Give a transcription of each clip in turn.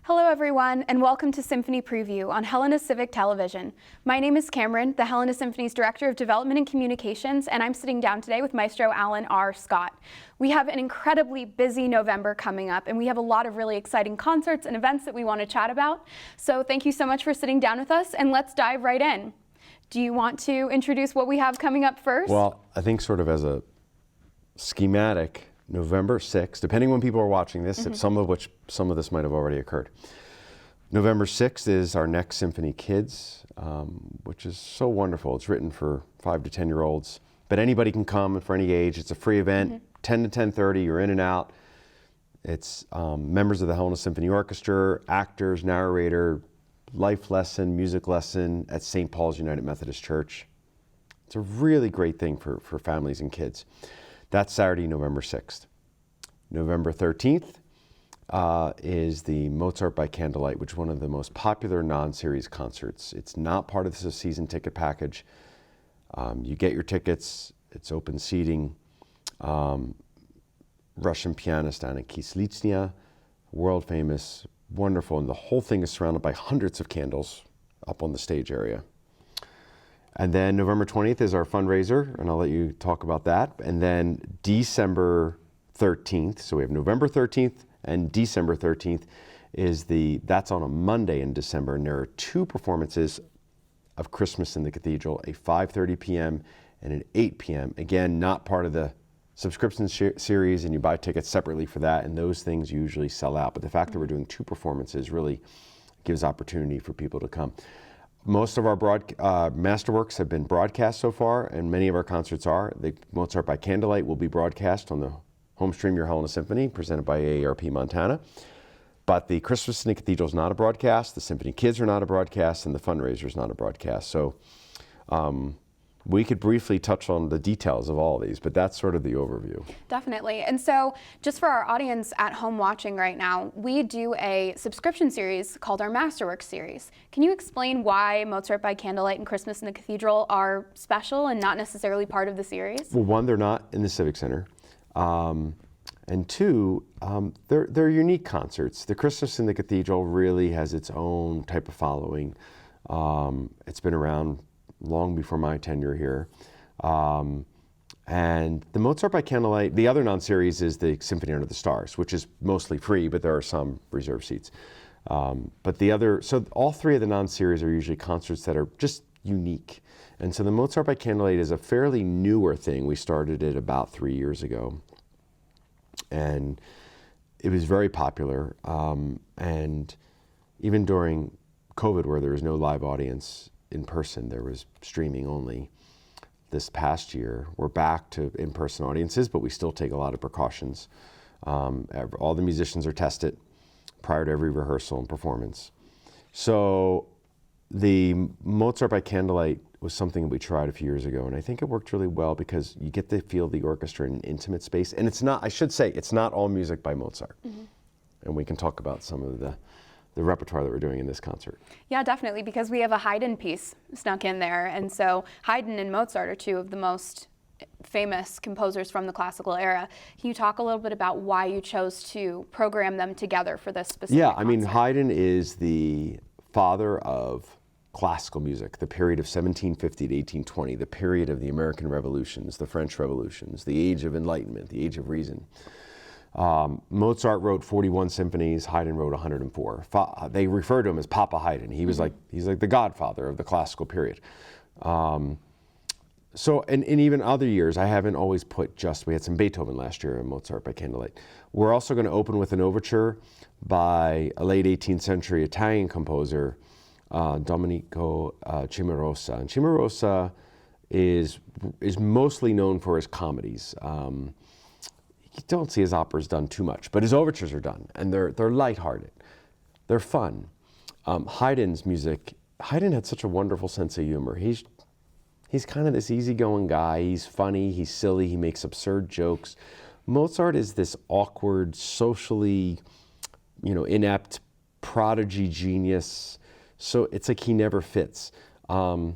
Hello everyone, and welcome to Symphony Preview on Helena Civic Television. My name is Cameron, the Helena Symphony's Director of Development and Communications, and I'm sitting down today with Maestro Allan R. Scott. We have an incredibly busy November coming up, and we have a lot of really exciting concerts and events that we want to chat about. So thank you so much for sitting down with us, and let's dive right in. Do you want to introduce what we have coming up first? Well, I think sort of as a schematic, November 6th, depending when people are watching this, some of this might have already occurred. November 6th is our next Symphony Kids, which is so wonderful. It's written for 5 to 10-year-olds, but anybody can come for any age. It's a free event, 10 to 10:30, you're in and out. It's members of the Helena Symphony Orchestra, actors, narrator, life lesson, music lesson at St. Paul's United Methodist Church. It's a really great thing for families and kids. That's Saturday, November 6th. November 13th is the Mozart by Candlelight, which is one of the most popular non-series concerts. It's not part of the season ticket package. You get your tickets, it's open seating. Russian pianist Anna Kislitsnya, world famous, wonderful, and the whole thing is surrounded by hundreds of candles up on the stage area. And then November 20th is our fundraiser, and I'll let you talk about that. And then December 13th, so we have November 13th and December 13th that's on a Monday in December, and there are 2 performances of Christmas in the Cathedral, a 5:30 p.m. and an 8 p.m. Again, not part of the subscription series, and you buy tickets separately for that, and those things usually sell out. But the fact that we're doing 2 performances really gives opportunity for people to come. Most of our masterworks have been broadcast so far, and many of our concerts are. The Mozart by Candlelight will be broadcast on the home stream Your Helena Symphony, presented by AARP Montana. But the Christmas in the Cathedral is not a broadcast, the Symphony Kids are not a broadcast, and the fundraiser is not a broadcast. So we could briefly touch on the details of all of these, but that's sort of the overview. Definitely. And so just for our audience at home watching right now, we do a subscription series called our Masterworks series. Can you explain why Mozart by Candlelight and Christmas in the Cathedral are special and not necessarily part of the series? Well, 1, they're not in the Civic Center. And 2, they're unique concerts. The Christmas in the Cathedral really has its own type of following. It's been around long before my tenure here. And the Mozart by Candlelight, the other non-series is the Symphony Under the Stars, which is mostly free, but there are some reserved seats. So all 3 of the non-series are usually concerts that are just unique. And so the Mozart by Candlelight is a fairly newer thing. We started it about 3 years ago. And it was very popular. And even during COVID, where there was no live audience in person, there was streaming only. This past year, we're back to in-person audiences, but we still take a lot of precautions. All the musicians are tested prior to every rehearsal and performance. So the Mozart by Candlelight was something we tried a few years ago, and I think it worked really well because you get to feel the orchestra in an intimate space. And it's not, I should say, it's not all music by Mozart. And we can talk about some of the repertoire that we're doing in this concert. Yeah, definitely, because we have a Haydn piece snuck in there, and so Haydn and Mozart are 2 of the most famous composers from the classical era. Can you talk a little bit about why you chose to program them together for this specific concert? I mean, Haydn is the father of classical music, the period of 1750 to 1820, the period of the American Revolutions, the French Revolutions, the Age of Enlightenment, the Age of Reason. Mozart wrote 41 symphonies, Haydn wrote 104. They refer to him as Papa Haydn. He's like the godfather of the classical period. So in even other years, I haven't always put we had some Beethoven last year in Mozart by Candlelight. We're also going to open with an overture by a late 18th century Italian composer, Domenico Cimarosa. And Cimarosa is mostly known for his comedies. You don't see his operas done too much, but his overtures are done, and they're lighthearted. They're fun. Haydn's music, Haydn had such a wonderful sense of humor. He's kind of this easygoing guy. He's funny, he's silly, he makes absurd jokes. Mozart is this awkward, socially, inept, prodigy genius. So it's like he never fits. But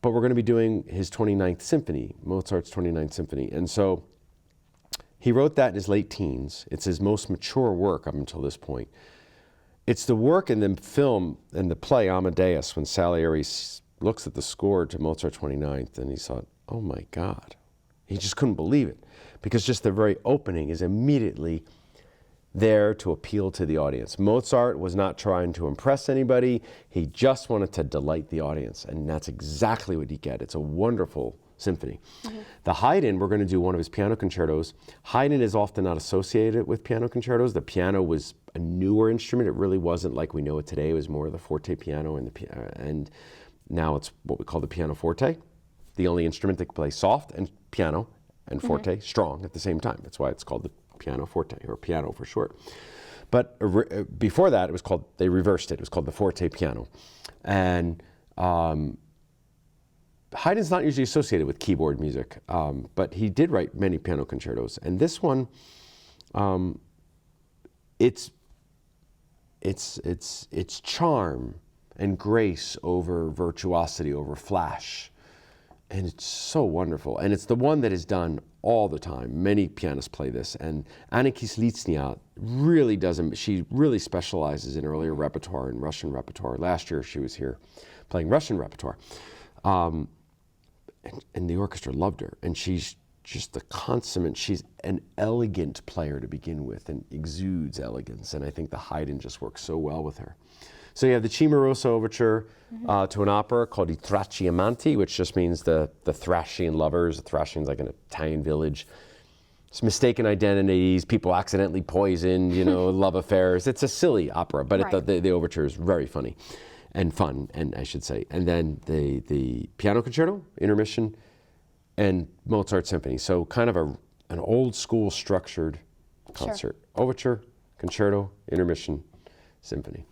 we're going to be doing his 29th symphony, Mozart's 29th symphony. And so he wrote that in his late teens. It's his most mature work up until this point. it's the work in the film and the play Amadeus when Salieri looks at the score to Mozart 29th and he thought, oh my God. He just couldn't believe it because just the very opening is immediately there to appeal to the audience. Mozart was not trying to impress anybody. He just wanted to delight the audience, and that's exactly what you get. It's a wonderful symphony. The Haydn, we're going to do one of his piano concertos. Haydn is often not associated with piano concertos. The piano was a newer instrument. It really wasn't like we know it today. It was more of the forte piano, and now it's what we call the pianoforte, the only instrument that can play soft and piano and forte, strong at the same time. That's why it's called the pianoforte, or piano for short. But before that, they reversed it. It was called the forte piano. And Haydn's not usually associated with keyboard music, but he did write many piano concertos. And this one, it's charm and grace over virtuosity, over flash. And it's so wonderful. And it's the one that is done all the time. Many pianists play this. And Anna Kieslitsnya really she really specializes in earlier repertoire and Russian repertoire. Last year she was here playing Russian repertoire. And the orchestra loved her. And she's just the consummate, she's an elegant player to begin with and exudes elegance. And I think the Haydn just works so well with her. So you have the Cimarosa Overture to an opera called I Tracci Amanti, which just means the Thracian lovers. Thracian's like an Italian village. It's mistaken identities, people accidentally poisoned, love affairs. It's a silly opera, but the overture is very funny and fun, and I should say. And then the piano concerto, intermission, and Mozart symphony. So kind of an old school structured concert. Sure. Overture, concerto, intermission, symphony.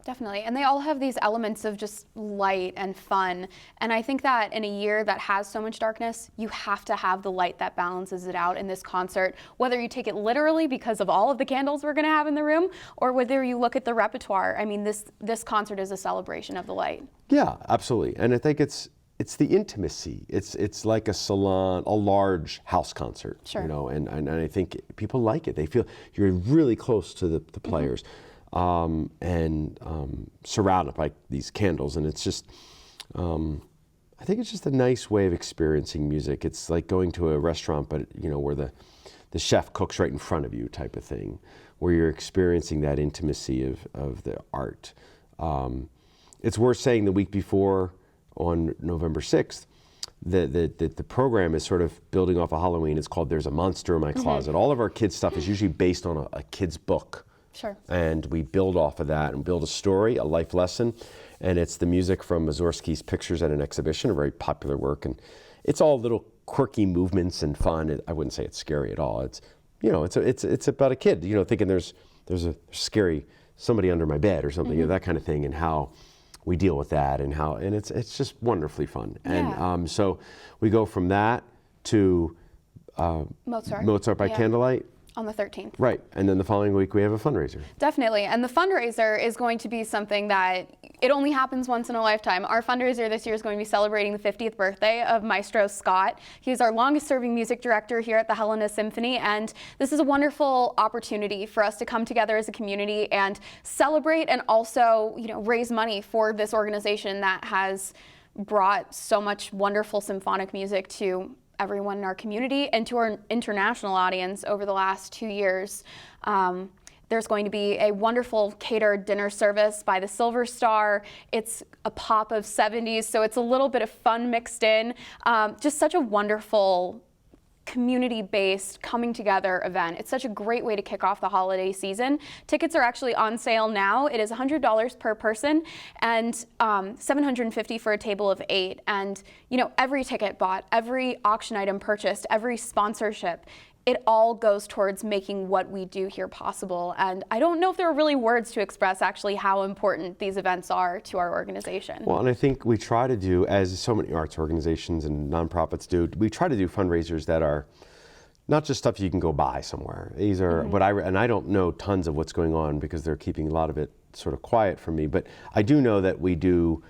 Definitely. And they all have these elements of just light and fun. And I think that in a year that has so much darkness, you have to have the light that balances it out in this concert, whether you take it literally because of all of the candles we're going to have in the room, or whether you look at the repertoire. I mean, this concert is a celebration of the light. Yeah, absolutely. And I think it's the intimacy. It's like a salon, a large house concert, sure. And I think people like it. They feel you're really close to the players. Surrounded by these candles, and it's just, I think it's just a nice way of experiencing music. It's like going to a restaurant, but where the chef cooks right in front of you, type of thing, where you're experiencing that intimacy of the art. It's worth saying the week before, on November 6th, the program is sort of building off of Halloween. It's called "There's a Monster in My Closet." All of our kids' stuff is usually based on a kid's book. Sure. And we build off of that and build a story, a life lesson. And it's the music from Mussorgsky's Pictures at an Exhibition, a very popular work. And it's all little quirky movements and fun. I wouldn't say it's scary at all. It's, it's about a kid, thinking there's a scary somebody under my bed or something, that kind of thing, and how we deal with that and it's just wonderfully fun. Yeah. And so we go from that to Mozart by Candlelight. On the 13th. Right, and then the following week we have a fundraiser. Definitely, and the fundraiser is going to be something that it only happens once in a lifetime. Our fundraiser this year is going to be celebrating the 50th birthday of Maestro Scott. He's our longest serving music director here at the Helena Symphony, and this is a wonderful opportunity for us to come together as a community and celebrate and also, raise money for this organization that has brought so much wonderful symphonic music to everyone in our community and to our international audience over the last 2 years. There's going to be a wonderful catered dinner service by the Silver Star. It's a pop of 70s, so it's a little bit of fun mixed in. Just such a wonderful community-based coming together event. It's such a great way to kick off the holiday season. Tickets are actually on sale now. It is $100 per person and $750 for a table of 8. And every ticket bought, every auction item purchased, every sponsorship, it all goes towards making what we do here possible. And I don't know if there are really words to express actually how important these events are to our organization. Well, and I think we try to do, as so many arts organizations and nonprofits do, we try to do fundraisers that are not just stuff you can go buy somewhere. These are and I don't know tons of what's going on because they're keeping a lot of it sort of quiet from me, but I do know that we do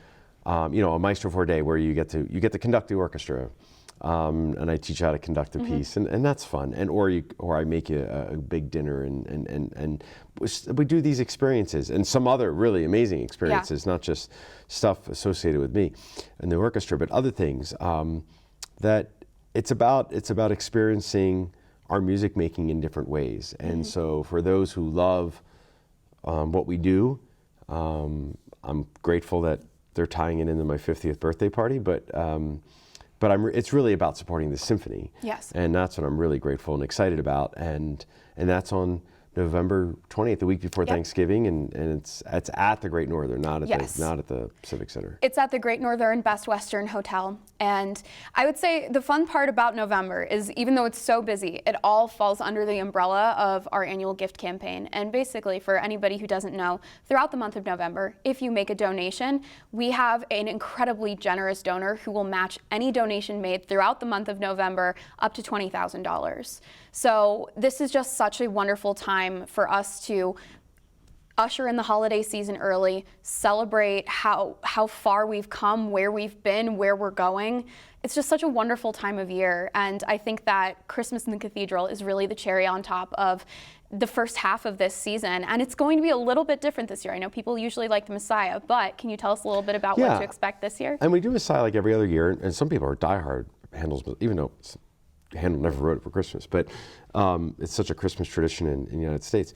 a Maestro for a Day where you get to conduct the orchestra. and I teach you how to conduct a piece, and that's fun. And or I make you a big dinner, and we do these experiences and some other really amazing experiences, not just stuff associated with me and the orchestra, but other things that it's about experiencing our music making in different ways. And so for those who love what we do, I'm grateful that they're tying it into my 50th birthday party, but it's really about supporting the symphony. Yes. And that's what I'm really grateful and excited about. And that's on November 20th, the week before Thanksgiving, and it's at the Great Northern, not at the Civic Center. It's at the Great Northern Best Western Hotel. And I would say the fun part about November is, even though it's so busy, it all falls under the umbrella of our annual gift campaign. And basically, for anybody who doesn't know, throughout the month of November, if you make a donation, we have an incredibly generous donor who will match any donation made throughout the month of November up to $20,000. So this is just such a wonderful time for us to usher in the holiday season early, celebrate how far we've come, where we've been, where we're going. It's just such a wonderful time of year, and I think that Christmas in the Cathedral is really the cherry on top of the first half of this season, and it's going to be a little bit different this year. I know people usually like the Messiah, but can you tell us a little bit about what to expect this year? And we do Messiah like every other year, and some people are diehard Handel's, even though Handel never wrote it for Christmas, but it's such a Christmas tradition in the United States.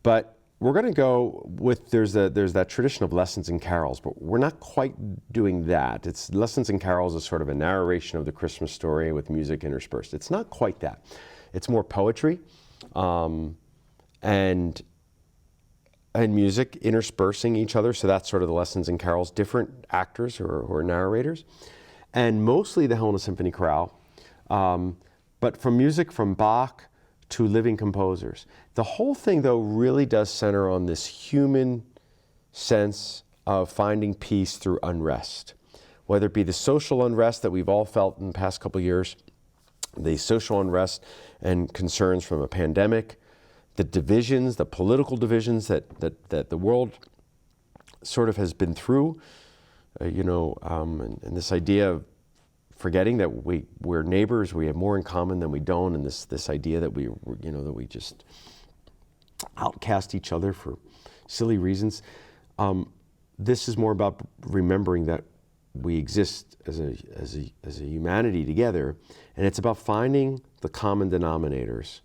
But we're going to go with, there's that tradition of lessons and carols, but we're not quite doing that. It's lessons and carols is sort of a narration of the Christmas story with music interspersed. It's not quite that. It's more poetry and music interspersing each other. So that's sort of the lessons and carols, different actors who are narrators, and mostly the Helena Symphony Chorale, but from music from Bach to living composers. The whole thing, though, really does center on this human sense of finding peace through unrest, whether it be the social unrest that we've all felt in the past couple of years, the social unrest and concerns from a pandemic, the divisions, the political divisions that the world sort of has been through, and this idea of forgetting that we're neighbors, we have more in common than we don't, and this idea that we just outcast each other for silly reasons. This is more about remembering that we exist as a humanity together, and it's about finding the common denominators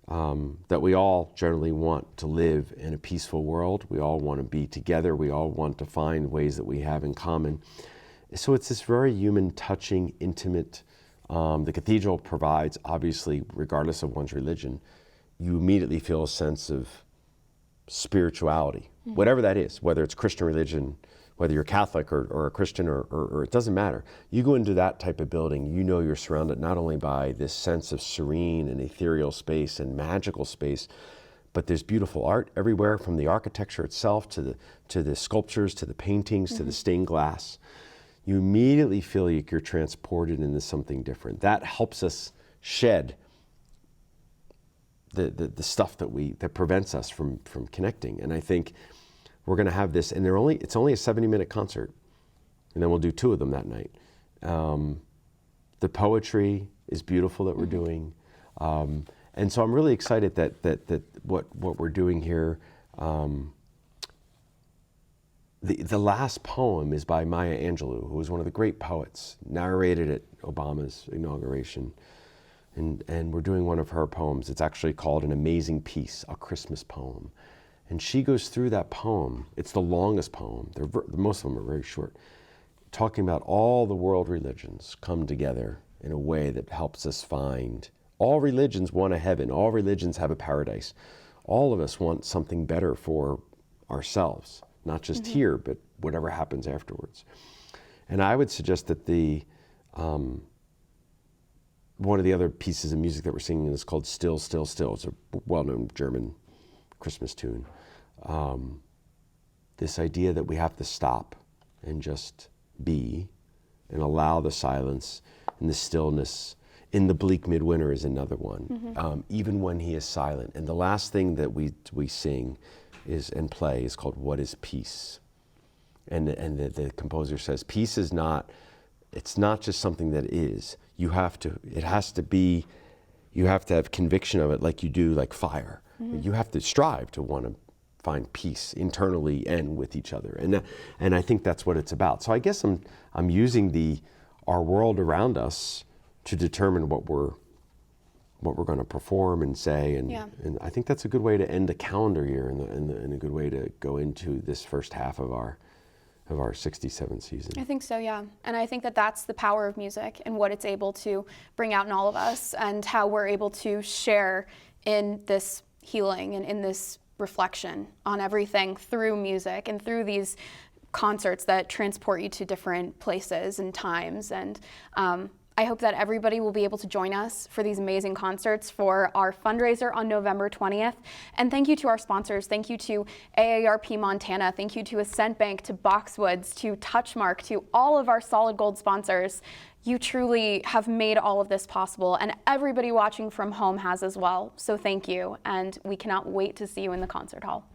that we all generally want to live in a peaceful world. We all want to be together. We all want to find ways that we have in common. So it's this very human, touching, intimate. The cathedral provides, obviously, regardless of one's religion, you immediately feel a sense of spirituality, whatever that is, whether it's Christian religion, whether you're Catholic or a Christian or it doesn't matter. You go into that type of building, you know you're surrounded not only by this sense of serene and ethereal space and magical space, but there's beautiful art everywhere, from the architecture itself to the sculptures, to the paintings, to the stained glass. You immediately feel like you're transported into something different. That helps us shed the stuff that prevents us from connecting. And I think we're going to have this, and it's only a 70-minute concert, and then we'll do 2 of them that night. The poetry is beautiful that we're doing, and so I'm really excited that what we're doing here. The last poem is by Maya Angelou, who was one of the great poets, narrated at Obama's inauguration. And we're doing one of her poems. It's actually called An Amazing Piece, a Christmas poem. And she goes through that poem. It's the longest poem. Most of them are very short, talking about all the world religions come together in a way that helps us find. All religions want a heaven. All religions have a paradise. All of us want something better for ourselves. Not just here, but whatever happens afterwards. And I would suggest that one of the other pieces of music that we're singing is called Still, Still, Still. It's a well-known German Christmas tune. This idea that we have to stop and just be and allow the silence and the stillness. In the Bleak Midwinter is another one, even when he is silent. And the last thing that we sing and play is called What is Peace? And the composer says, peace is not, it's not just something that is. it has to be, you have to have conviction of it like you do like fire. You have to strive to want to find peace internally and with each other. And I think that's what it's about. So I guess I'm using our world around us to determine what we're going to perform and say, and I think that's a good way to end the calendar year and a good way to go into this first half of our 67th season. I think so, yeah. And I think that that's the power of music and what it's able to bring out in all of us, and how we're able to share in this healing and in this reflection on everything through music and through these concerts that transport you to different places and times. And I hope that everybody will be able to join us for these amazing concerts for our fundraiser on November 20th. And thank you to our sponsors. Thank you to AARP Montana. Thank you to Ascent Bank, to Boxwoods, to Touchmark, to all of our solid gold sponsors. You truly have made all of this possible, and everybody watching from home has as well. So thank you, and we cannot wait to see you in the concert hall.